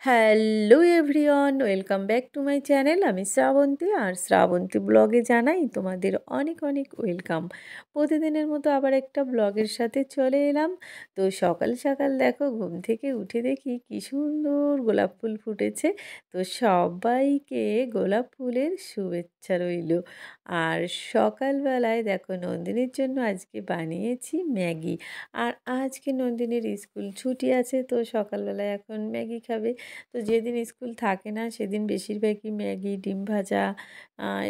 Hello everyone, welcome back to my channel. আমি শ্রাবন্তী, আর শ্রাবন্তী ব্লগে জানাই তোমাদের অনেক অনেক ওয়েলকাম। প্রতিদিনের মতো আবার একটা ব্লগের সাথে চলে এলাম। তো সকাল সকাল দেখো, ঘুম থেকে উঠে দেখি কি সুন্দর গোলাপ ফুল ফুটেছে। তো সবাইকে গোলাপ ফুলের শুভেচ্ছা রইল। আর সকালবেলায় দেখো, নন্দিনীর জন্য আজকে বানিয়েছি ম্যাগি। আর আজকে নন্দিনীর স্কুল ছুটি আছে, তো সকালবেলায় এখন ম্যাগি খাবে। তো যেদিন স্কুল থাকে না সেদিন বেশিরভাগই ম্যাগি, ডিম ভাজা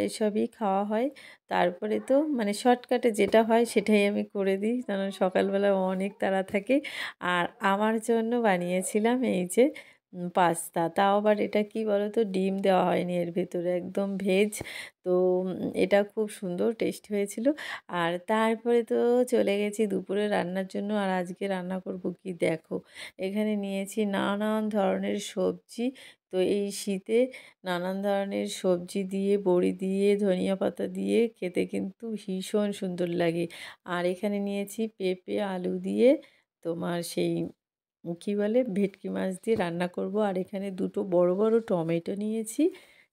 এসবই খাওয়া হয়। তারপরে তো মানে শর্টকাটে যেটা হয় সেটাই আমি করে দিই, কারণ সকালবেলা অনেক তাড়া থাকে। আর আমার জন্য বানিয়েছিলাম এই যে পাস্তা। তাও আবার এটা কি বলো তো, ডিম দেওয়া হয়নি এর ভেতরে, একদম ভেজ। তো এটা খুব সুন্দর টেস্ট হয়েছিল। আর তারপরে তো চলে গেছি দুপুরে রান্নার জন্য। আর আজকে রান্না করব কি দেখো, এখানে নিয়েছি নানান ধরনের সবজি। তো এই শীতে নানান ধরনের সবজি দিয়ে, বড়ি দিয়ে, ধনিয়া পাতা দিয়ে খেতে কিন্তু ভীষণ সুন্দর লাগে। আর এখানে নিয়েছি পেঁপে আলু দিয়ে তোমার সেই কী বলে, ভেটকি মাছ দিয়ে রান্না করব। আর এখানে দুটো বড় বড় টমেটো নিয়েছি,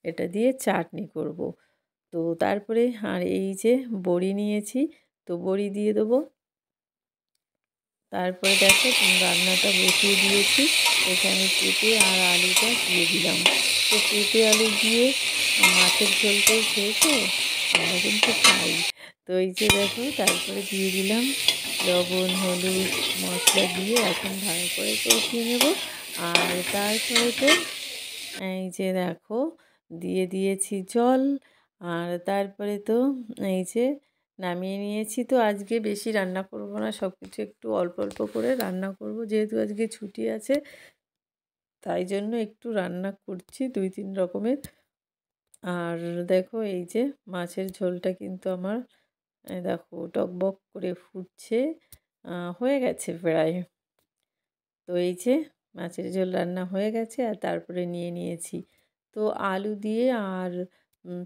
এটা দিয়ে চাটনি করব। তো তারপরে আর এই যে বড়ি নিয়েছি, তো বড়ি দিয়ে দেবো। তারপরে দেখো রান্নাটা বসিয়ে দিয়েছি। এখানে পেঁপে আর আলুটা দিয়ে দিলাম। তো পেঁপে আলু দিয়ে মাছের ঝোলটাই খেয়েছো, আমরা কিন্তু খাই। তো এই যে দেখো, তারপরে দিয়ে দিলাম লবণ, হলুদ, মশলা দিয়ে এখন ভালো করে কষিয়ে নেব। আর তারপরে তো এই যে দেখো, দিয়ে দিয়েছি জল। আর তারপরে তো এই যে নামিয়ে নিয়েছি। তো আজকে বেশি রান্না করব না, সব কিছু একটু অল্প অল্প করে রান্না করব, যেহেতু আজকে ছুটি আছে তাই জন্য একটু রান্না করছি 2-3 রকমের। আর দেখো এই যে মাছের ঝোলটা কিন্তু আমার দেখো টকবক করে ফুটছে, হয়ে গেছে প্রায়। তো এই যে মাছের ঝোল রান্না হয়ে গেছে। আর তারপরে নিয়ে নিয়েছি তো আলু দিয়ে আর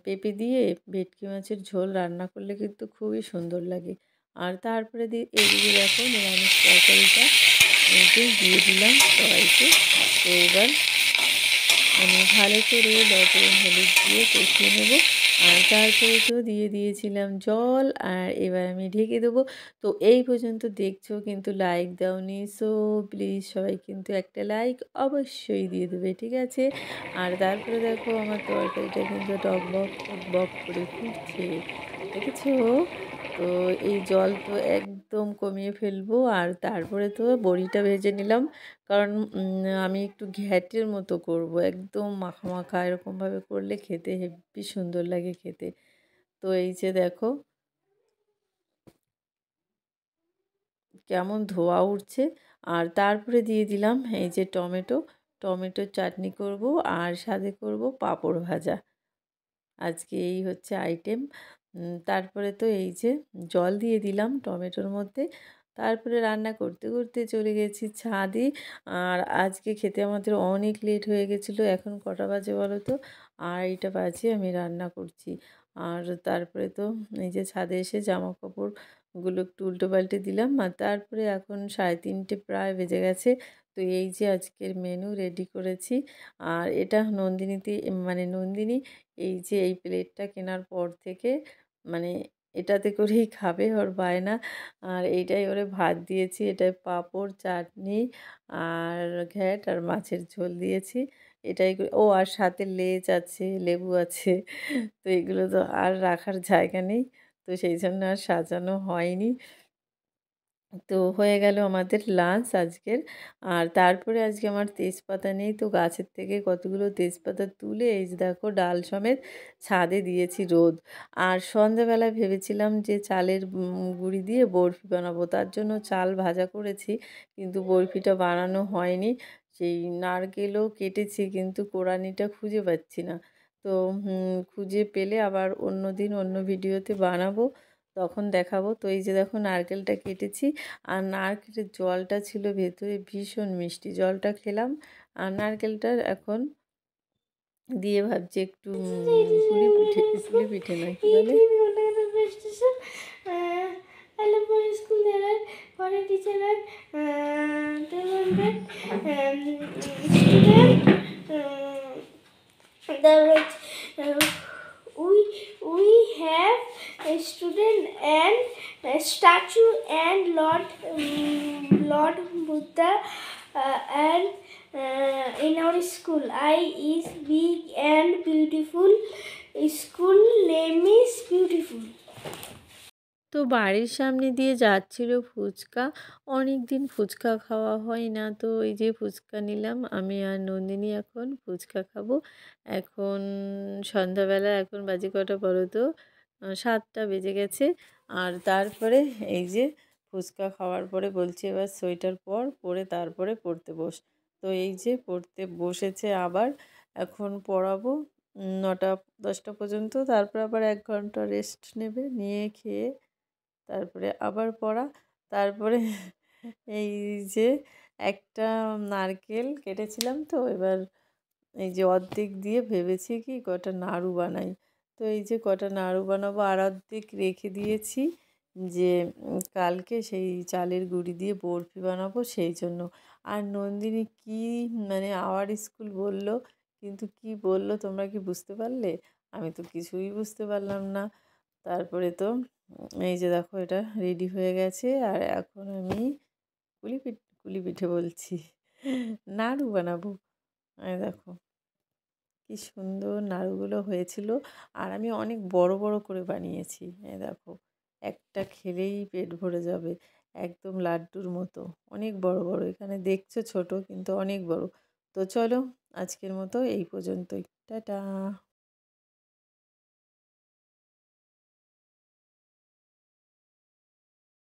পেঁপে দিয়ে ভেটকি মাছের ঝোল রান্না করলে কিন্তু খুবই সুন্দর লাগে। আর তারপরে এদিকে দেখো নিরামিষ তরকারিটা এই যে দিয়ে দিলাম সবাইকে। তো এবার আমি ভালো করে লবণ হলুদ দিয়ে কষিয়ে নেব। আর তারপরে তো দিয়ে দিয়েছিলাম জল, আর এবার আমি ঢেকে দেবো। তো এই পর্যন্ত দেখছো কিন্তু লাইক দাওনি, সো প্লিজ সবাই কিন্তু একটা লাইক অবশ্যই দিয়ে দেবে, ঠিক আছে? আর তারপরে দেখো আমার তরকারিটা কিন্তু টকবক টকবক করে ফুটছে, দেখেছো? তো এই জল তো একদম কমিয়ে ফেলবো। আর তারপরে তো বড়িটা ভেজে নিলাম, কারণ আমি একটু ঘ্যাটের মতো করব, একদম মাখা মাখা এরকমভাবে করলে খেতে হেব্বি সুন্দর লাগে খেতে। তো এই যে দেখো কেমন ধোয়া উঠছে। আর তারপরে দিয়ে দিলাম এই যে টমেটো, টমেটোর চাটনি করব। আর সাথে করব পাঁপড় ভাজা। আজকে এই হচ্ছে আইটেম। তারপরে তো এই যে জল দিয়ে দিলাম টমেটোর মধ্যে। তারপরে রান্না করতে করতে চলে গেছি ছাদে। আর আজকে খেতে আমাদের অনেক লেট হয়ে গেছিলো। এখন কটা বাজে বলো তো? 2:30টা বাজে, আমি রান্না করছি। আর তারপরে তো এই যে ছাদে এসে জামাকাপড়গুলো একটু উল্টো পাল্টে দিলাম। আর তারপরে এখন 3:30 প্রায় বেজে গেছে। তো এই যে আজকের মেনু রেডি করেছি। আর এটা নন্দিনীতে মানে নন্দিনী এই যে এই প্লেটটা কেনার পর থেকে মানে এটাতে করেই খাবে, ওর বায়না। আর এইটাই ওরে ভাত দিয়েছি, এটায় পাঁপড়, চাটনি আর ঘ্যাট আর মাছের ঝোল দিয়েছি। এটাই ও, আর সাথে লেজ আছে, লেবু আছে। তো এগুলো তো আর রাখার জায়গা নেই, তো সেই জন্য আর সাজানো হয়নি। তো হয়ে গেল আমাদের লাঞ্চ আজকের। আর তারপরে আজকে আমার তেজপাতা নেই, তো গাছের থেকে কতগুলো তেজপাতা তুলে এই যে দেখো ডাল সমেত ছাদে দিয়েছি রোদ। আর সন্ধ্যাবেলায় ভেবেছিলাম যে চালের গুঁড়ি দিয়ে বরফি বানাবো, তার জন্য চাল ভাজা করেছি, কিন্তু বরফিটা বানানো হয়নি। সেই নারকেলও কেটেছি, কিন্তু কোড়ানিটা খুঁজে পাচ্ছি না। তো খুঁজে পেলে আবার অন্য দিন অন্য ভিডিওতে বানাবো, তখন দেখাবো। তো এই যে দেখো নারকেলটা কেটেছি। আর নারকেলের জলটা ছিল ভেতরে ভীষণ মিষ্টি, জলটা খেলাম। আর নারকেলটা এখন দিয়ে ভাবছি একটু পুলি পিঠে না কি বলে, 180 children, 200 student. We have a student and a statue and Lord Buddha and in our school. I is big and beautiful. School name is beautiful. তো বাড়ির সামনে দিয়ে যাচ্ছিল ফুচকা। অনেক দিন ফুচকা খাওয়া হয় না, তো এই যে ফুচকা নিলাম। আমি আর নন্দিনী এখন ফুচকা খাবো। এখন সন্ধ্যাবেলা, এখন বাজে কটা বলো তো? 7টা বেজে গেছে। আর তারপরে এই যে ফুচকা খাওয়ার পরে বলছে এবার সোয়েটার পরে তারপরে পড়তে বস। তো এই যে পড়তে বসেছে আবার। এখন পড়াবো 9টা 10টা পর্যন্ত, তারপর আবার 1 ঘন্টা রেস্ট নেবে, নিয়ে খেয়ে তারপরে আবার পড়া। তারপরে এই যে একটা নারকেল কেটেছিলাম, তো এবার এই যে অর্ধেক দিয়ে ভেবেছি কি কটা নাড়ু বানাই। তো এই যে কটা নাড়ু বানাবো, আর অর্ধেক রেখে দিয়েছি যে কালকে সেই চালের গুঁড়ি দিয়ে বরফি বানাবো সেই জন্য। আর নন্দিনী কি মানে আওয়ার স্কুল বলল, কিন্তু কি বলল তোমরা কি বুঝতে পারলে? আমি তো কিছুই বুঝতে পারলাম না। তারপরে তো এই যে দেখো এটা রেডি হয়ে গেছে। আর এখন আমি কুলি পিঠে বলছি, নাড়ু বানাবো। এই দেখো কি সুন্দর নাড়ুগুলো হয়েছিল। আর আমি অনেক বড় বড় করে বানিয়েছি। এই দেখো একটা খেলেই পেট ভরে যাবে, একদম লাড্ডুর মতো। অনেক বড় বড়, এখানে দেখছো ছোট কিন্তু অনেক বড়। তো চলো আজকের মতো এই পর্যন্তই, টাটা।